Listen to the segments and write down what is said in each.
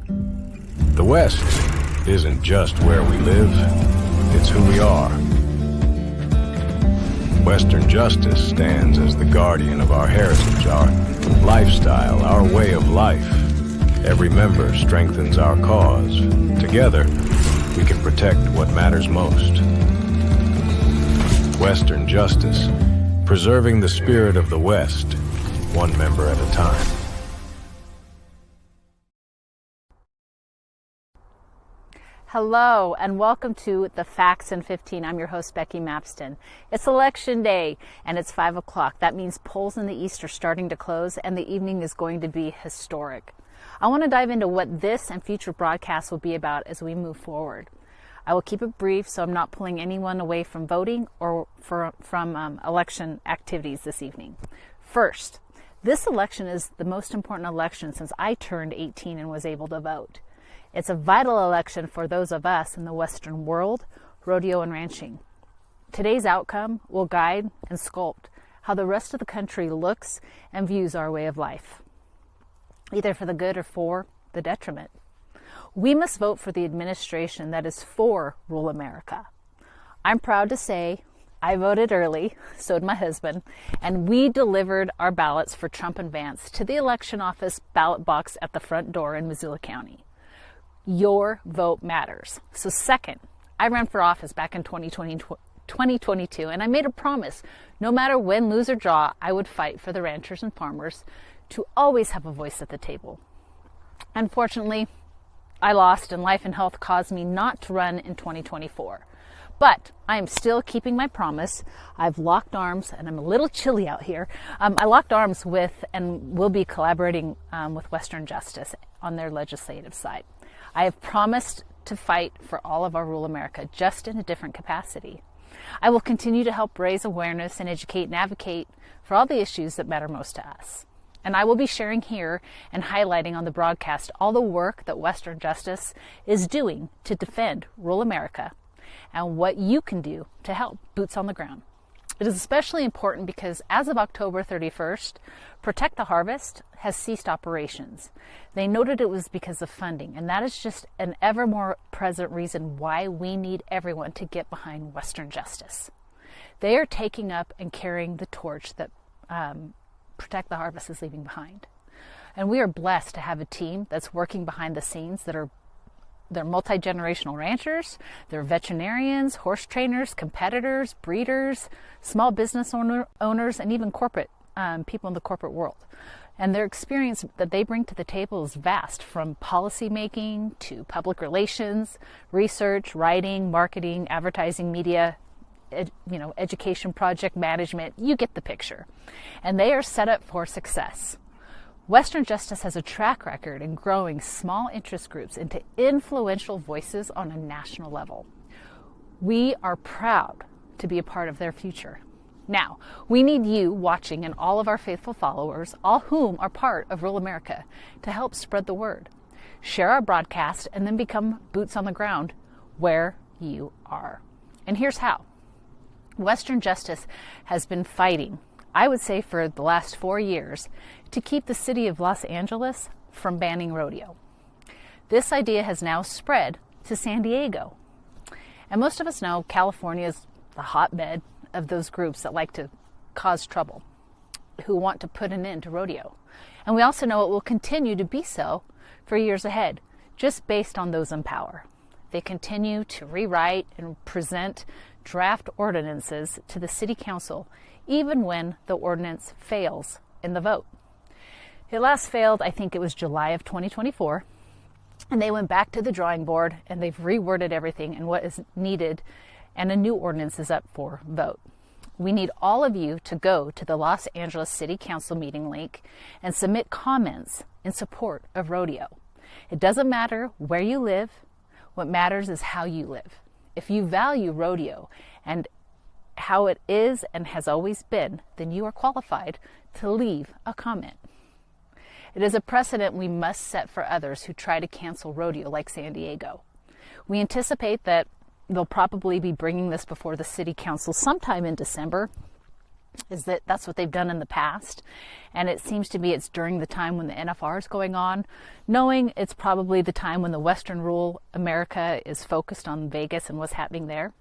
The West isn't just where we live, it's who we are. Western Justice stands as the guardian of our heritage, our lifestyle, our way of life. Every member strengthens our cause. Together, we can protect what matters most. Western Justice, preserving the spirit of the West, one member at a time. Hello and welcome to The Facts in 15. I'm your host, Becky Mapston. It's election day and it's 5 o'clock. That means polls in the East are starting to close and the evening is going to be historic. I want to dive into what this and future broadcasts will be about as we move forward. I will keep it brief so I'm not pulling anyone away from voting or from election activities this evening. First, this election is the most important election since I turned 18 and was able to vote. It's a vital election for those of us in the Western world, rodeo and ranching. Today's outcome will guide and sculpt how the rest of the country looks and views our way of life, either for the good or for the detriment. We must vote for the administration that is for rural America. I'm proud to say I voted early, so did my husband, and we delivered our ballots for Trump and Vance to the election office ballot box at the front door in Missoula County. Your vote matters. So second, I ran for office back in 2022, and I made a promise, no matter win, lose, or draw, I would fight for the ranchers and farmers to always have a voice at the table. Unfortunately, I lost, and life and health caused me not to run in 2024. But I am still keeping my promise. I've locked arms, and I'm a little chilly out here. I locked arms with and will be collaborating with Western Justice on their legislative side. I have promised to fight for all of our rural America, just in a different capacity. I will continue to help raise awareness and educate and advocate for all the issues that matter most to us. And I will be sharing here and highlighting on the broadcast all the work that Western Justice is doing to defend rural America and what you can do to help boots on the ground. It is especially important because as of October 31st, Protect the Harvest has ceased operations. They noted it was because of funding, and that is just an ever more present reason why we need everyone to get behind Western Justice. They are taking up and carrying the torch that Protect the Harvest is leaving behind. And we are blessed to have a team that's working behind the scenes they're multi-generational ranchers, they're veterinarians, horse trainers, competitors, breeders, small business owners, and even corporate people in the corporate world. And their experience that they bring to the table is vast, from policy making to public relations, research, writing, marketing, advertising, media, education, project management. You get the picture. And they are set up for success. Western Justice has a track record in growing small interest groups into influential voices on a national level. We are proud to be a part of their future. Now, we need you watching and all of our faithful followers, all whom are part of rural America, to help spread the word. Share our broadcast and then become boots on the ground where you are. And here's how. Western Justice has been fighting, I would say for the last 4 years, to keep the city of Los Angeles from banning rodeo. This idea has now spread to San Diego. And most of us know California is the hotbed of those groups that like to cause trouble, who want to put an end to rodeo. And we also know it will continue to be so for years ahead, just based on those in power. They continue to rewrite and present draft ordinances to the city council, even when the ordinance fails in the vote. It last failed, I think it was July of 2024, and they went back to the drawing board and they've reworded everything and what is needed, and a new ordinance is up for vote. We need all of you to go to the Los Angeles City Council meeting link and submit comments in support of rodeo. It doesn't matter where you live. What matters is how you live. If you value rodeo and how it is and has always been, then you are qualified to leave a comment. It is a precedent we must set for others who try to cancel rodeo like San Diego. We anticipate that they'll probably be bringing this before the city council sometime in December, is that that's what they've done in the past. And it seems to me it's during the time when the NFR is going on, knowing it's probably the time when the Western rural America is focused on Vegas and what's happening there.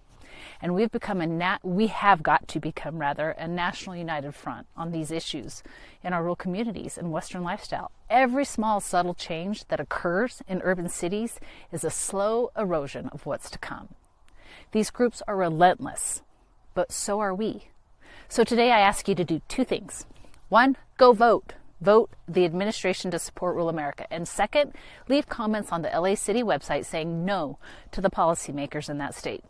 And we have got to become a national united front on these issues in our rural communities and Western lifestyle. Every small subtle change that occurs in urban cities is a slow erosion of what's to come. These groups are relentless, but so are we. So today I ask you to do two things. One, go vote. Vote the administration to support rural America. And second, leave comments on the LA City website saying no to the policymakers in that state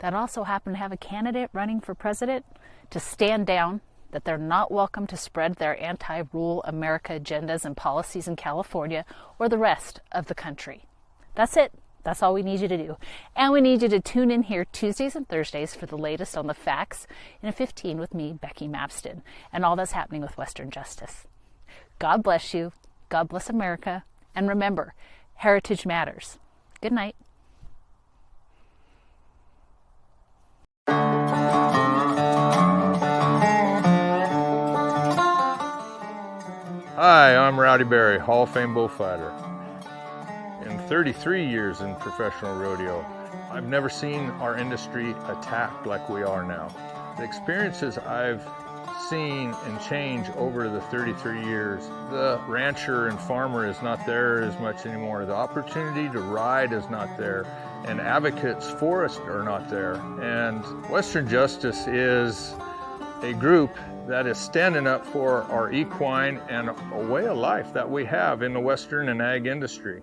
that also happen to have a candidate running for president to stand down, that they're not welcome to spread their anti-rural America agendas and policies in California or the rest of the country. That's it. That's all we need you to do. And we need you to tune in here Tuesdays and Thursdays for the latest on the facts in a 15 with me, Becky Mapston, and all that's happening with Western justice. God bless you. God bless America. And remember, heritage matters. Good night. Hi, I'm Rowdy Berry, Hall of Fame bullfighter. In 33 years in professional rodeo, I've never seen our industry attacked like we are now. The experiences I've seen and change over the 33 years, the rancher and farmer is not there as much anymore. The opportunity to ride is not there, and advocates for us are not there. And Western Justice is a group that is standing up for our equine and a way of life that we have in the Western and ag industry.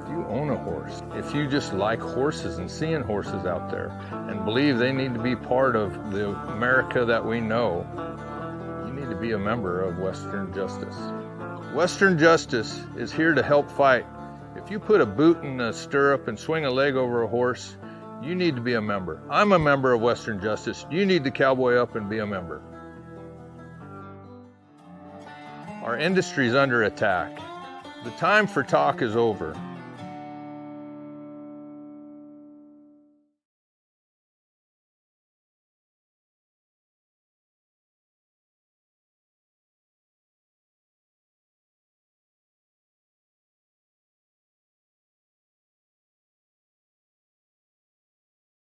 If you own a horse, if you just like horses and seeing horses out there and believe they need to be part of the America that we know, you need to be a member of Western Justice. Western Justice is here to help fight. If you put a boot in a stirrup and swing a leg over a horse, you need to be a member. I'm a member of Western Justice. You need to cowboy up and be a member. Our industry is under attack. The time for talk is over.